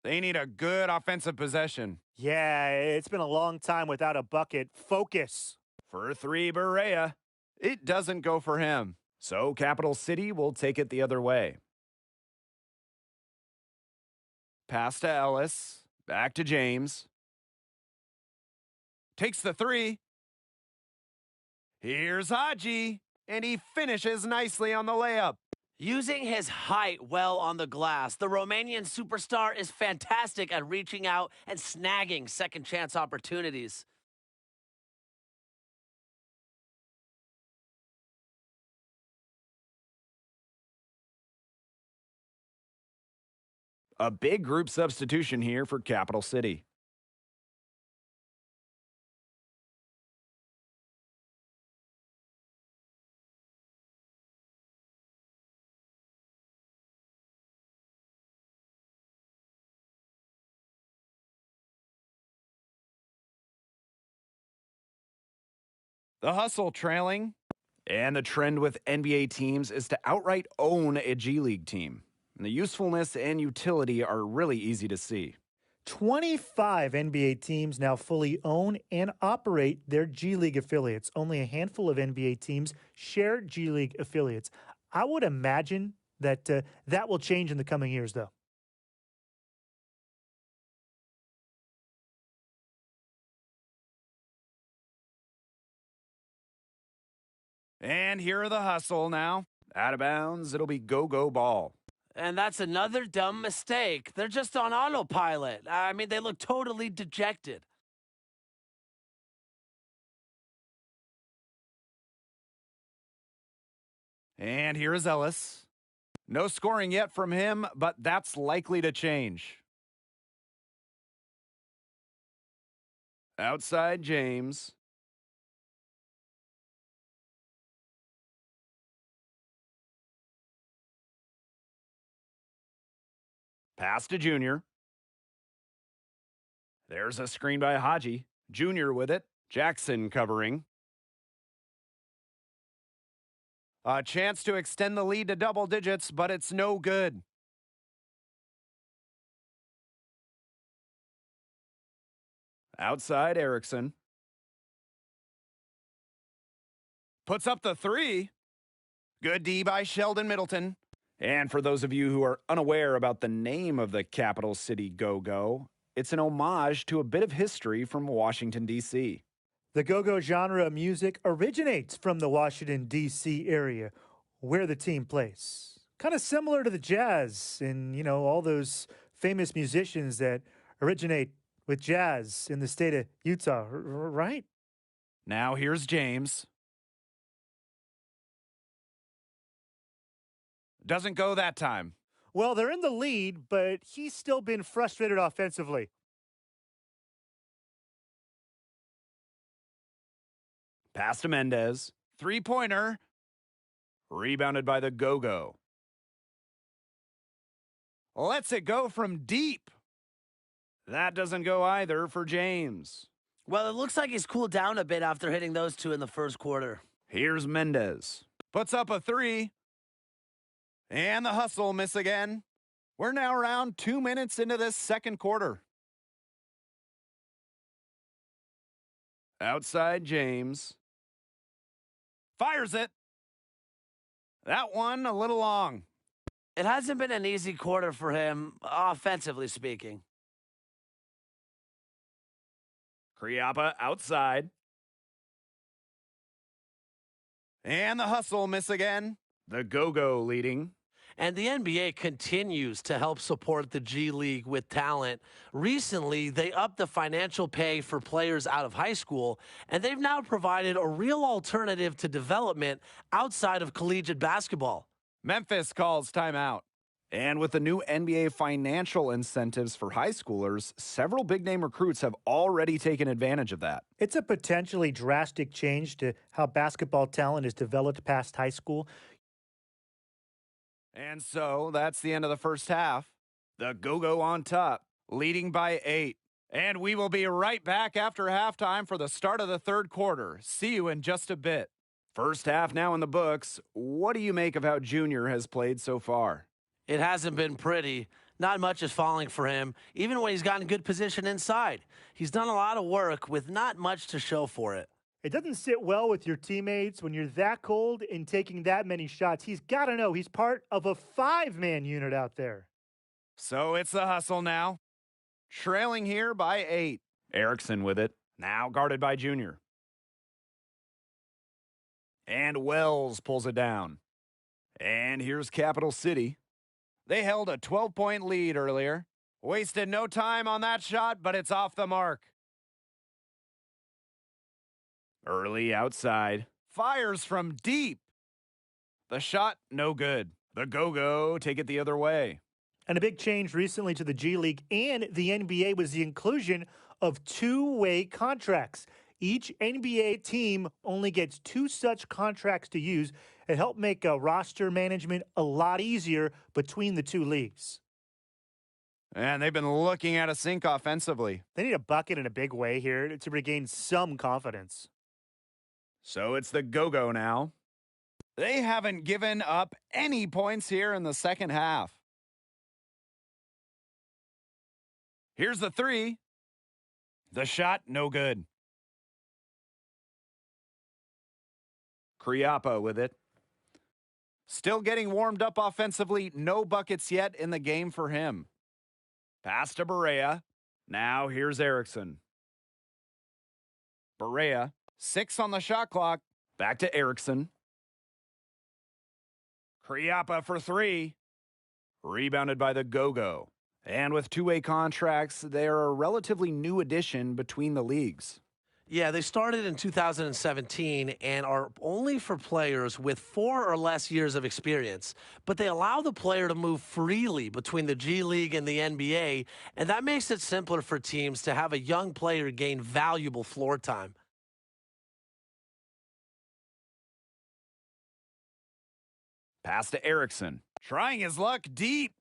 They need a good offensive possession. Yeah, it's been a long time without a bucket. Focus. For 3, Barea. It doesn't go for him. So Capital City will take it the other way. Pass to Ellis. Back to James. Takes the 3. Here's Haji. And he finishes nicely on the layup. Using his height well on the glass, the Romanian superstar is fantastic at reaching out and snagging second chance opportunities. A big group substitution here for Capital City. The hustle trailing. And the trend with NBA teams is to outright own a G League team. And the usefulness and utility are really easy to see. 25 NBA teams now fully own and operate their G League affiliates. Only a handful of NBA teams share G League affiliates. I would imagine that that will change in the coming years, though. And here are the hustle now. Out of bounds, it'll be go-go ball. And that's another dumb mistake. They're just on autopilot. I mean, they look totally dejected. And here is Ellis. No scoring yet from him, but that's likely to change. Outside James. Pass to Junior. There's a screen by Haji. Junior with it. Jackson covering. A chance to extend the lead to double digits, but it's no good. Outside Erickson. Puts up the 3. Good D by Sheldon Middleton. And for those of you who are unaware about the name of the Capital City Go-Go, it's an homage to a bit of history from Washington, D.C. The go-go genre of music originates from the Washington, D.C. area, where the team plays. Kind of similar to the jazz and, all those famous musicians that originate with jazz in the state of Utah, right? Now here's James. Doesn't go that time. Well, they're in the lead, but he's still been frustrated offensively. Pass to Mendez. Three-pointer. Rebounded by the Go-Go. Lets it go from deep. That doesn't go either for James. Well, it looks like he's cooled down a bit after hitting those two in the first quarter. Here's Mendez. Puts up a three. And the hustle miss again. We're now around 2 minutes into this second quarter. Outside James. Fires it. That one a little long. It hasn't been an easy quarter for him, offensively speaking. Kriapa outside. And the hustle miss again. The Go-Go leading. And the NBA continues to help support the G League with talent. Recently, they upped the financial pay for players out of high school, and they've now provided a real alternative to development outside of collegiate basketball. Memphis calls timeout. And with the new NBA financial incentives for high schoolers, several big-name recruits have already taken advantage of that. It's a potentially drastic change to how basketball talent is developed past high school. And so that's the end of the first half. The Go-Go on top, leading by 8. And we will be right back after halftime for the start of the third quarter. See you in just a bit. First half now in the books. What do you make of how Junior has played so far? It hasn't been pretty. Not much is falling for him, even when he's gotten good position inside. He's done a lot of work with not much to show for it. It doesn't sit well with your teammates when you're that cold and taking that many shots. He's got to know he's part of a 5-man unit out there. So it's the hustle now. Trailing here by 8. Erickson with it. Now guarded by Junior. And Wells pulls it down. And here's Capital City. They held a 12-point lead earlier. Wasted no time on that shot, but it's off the mark. Early outside. Fires from deep. The shot, no good. The Go-Go take it the other way. And a big change recently to the G League and the NBA was the inclusion of two-way contracts. Each NBA team only gets 2 such contracts to use. It helped make roster management a lot easier between the two leagues. And they've been looking at a sink offensively. They need a bucket in a big way here to regain some confidence. So it's the Go-Go now. They haven't given up any points here in the second half. Here's the three. The shot, no good. Kriapa with it. Still getting warmed up offensively. No buckets yet in the game for him. Pass to Barea. Now here's Erickson. Barea, 6 on the shot clock. Back to Erickson. Kriapa for 3. Rebounded by the Go-Go. And with two-way contracts, they're a relatively new addition between the leagues. Yeah, they started in 2017 and are only for players with 4 or less years of experience. But they allow the player to move freely between the G League and the NBA, and that makes it simpler for teams to have a young player gain valuable floor time. Pass to Erickson. Trying his luck deep.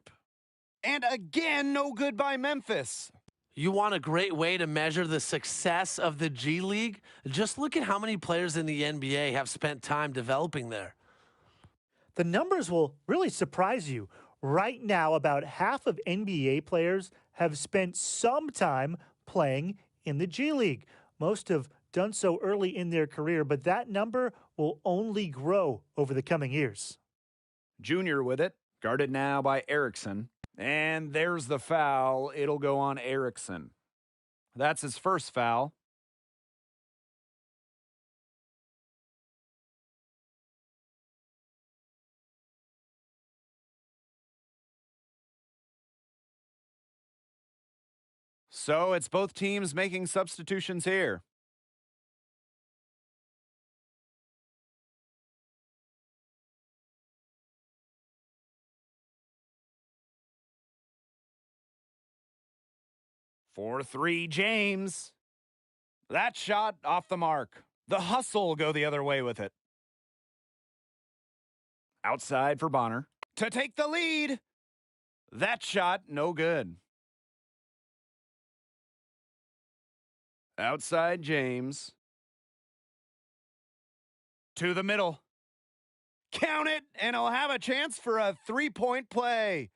And again, no good by Memphis. You want a great way to measure the success of the G League? Just look at how many players in the NBA have spent time developing there. The numbers will really surprise you. Right now, about half of NBA players have spent some time playing in the G League. Most have done so early in their career, but that number will only grow over the coming years. Junior with it, guarded now by Erickson. And there's the foul. It'll go on Erickson. That's his first foul. So it's both teams making substitutions here. For three, James. That shot off the mark. The hustle will go the other way with it. Outside for Bonner. To take the lead. That shot, no good. Outside James. To the middle. Count it, and he'll have a chance for a three-point play.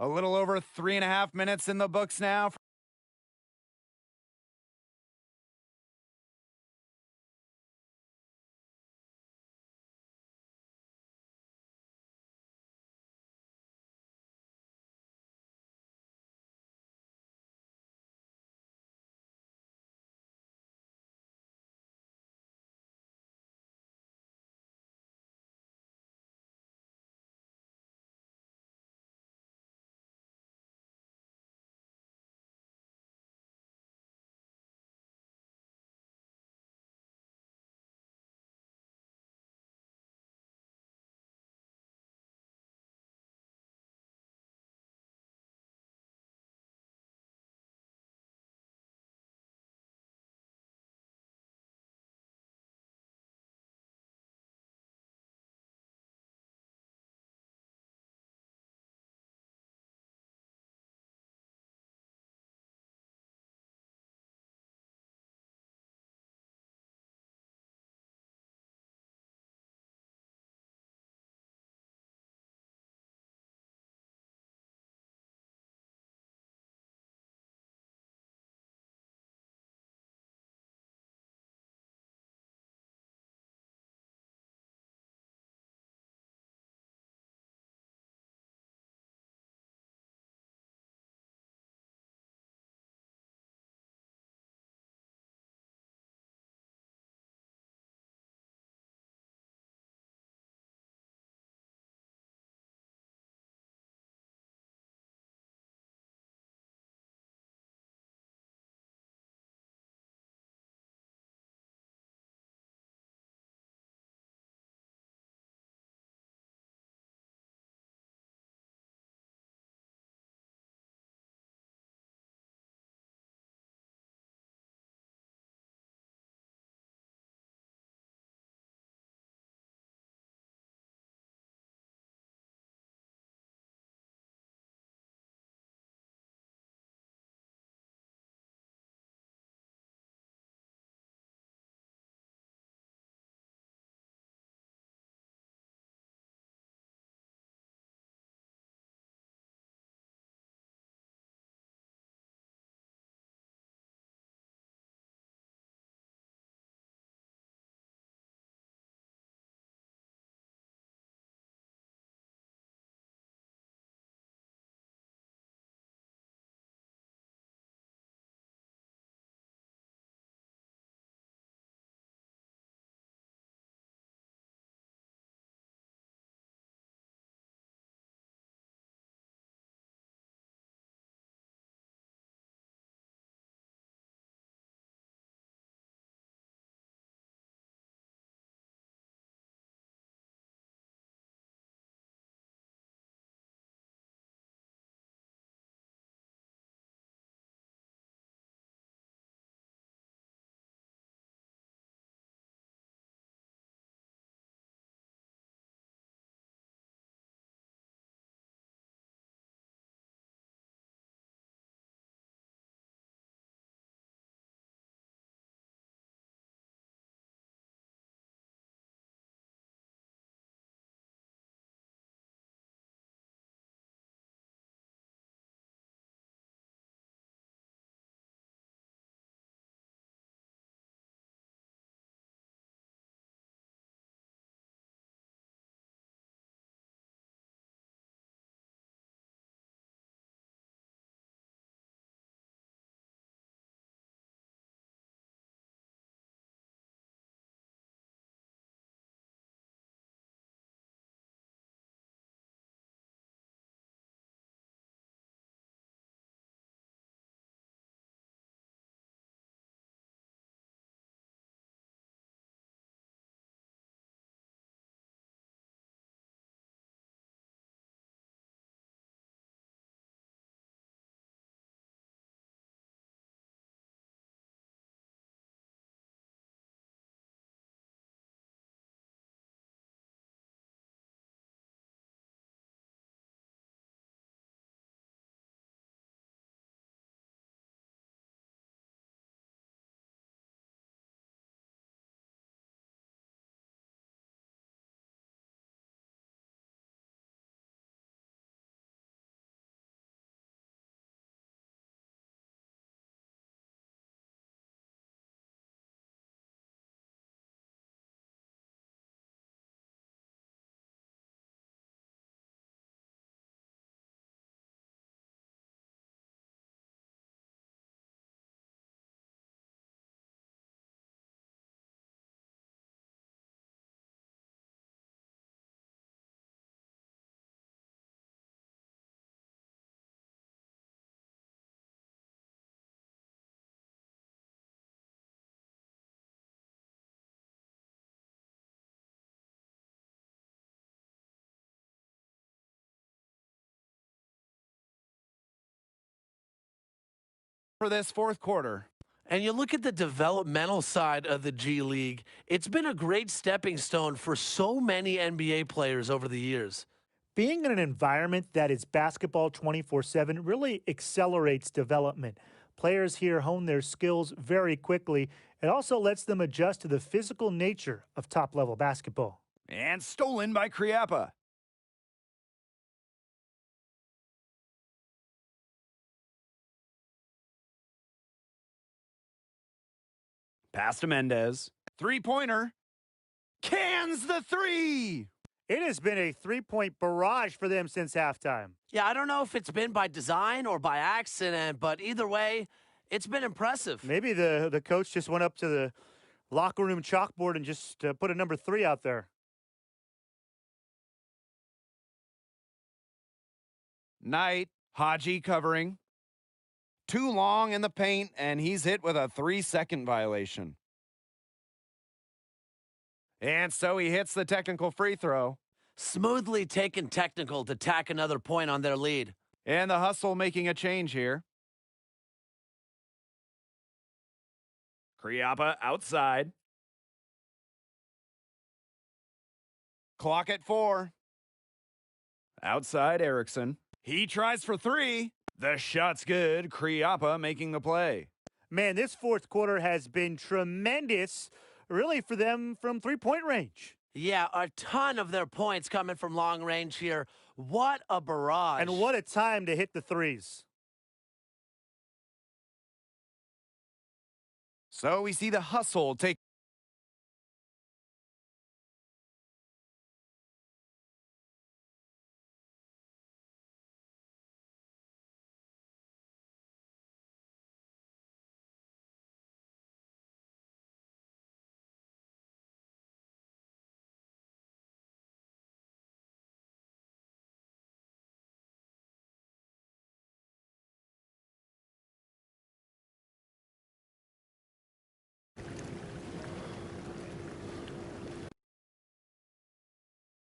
A little over 3.5 minutes in the books now. for this fourth quarter. And you look at the developmental side of the G League, it's been a great stepping stone for so many NBA players over the years. Being in an environment that is basketball 24/7 really accelerates development. Players here hone their skills very quickly. It also lets them adjust to the physical nature of top-level basketball. And stolen by Kriapa. Pass to Mendez. Three-pointer. Cans the three! It has been a three-point barrage for them since halftime. Yeah, I don't know if it's been by design or by accident, but either way, it's been impressive. Maybe the coach just went up to the locker room chalkboard and just put a number 3 out there. Knight, Haji covering. Too long in the paint, and he's hit with a 3-second violation. And so he hits the technical free throw. Smoothly taken technical to tack another point on their lead. And the hustle making a change here. Kriapa outside. Clock at 4. Outside Erickson. He tries for 3. The shot's good. Kriapa making the play. Man, this fourth quarter has been tremendous, really, for them from three-point range. Yeah, a ton of their points coming from long range here. What a barrage. And what a time to hit the threes. So we see the hustle take.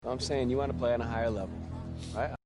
I'm saying you want to play on a higher level, right?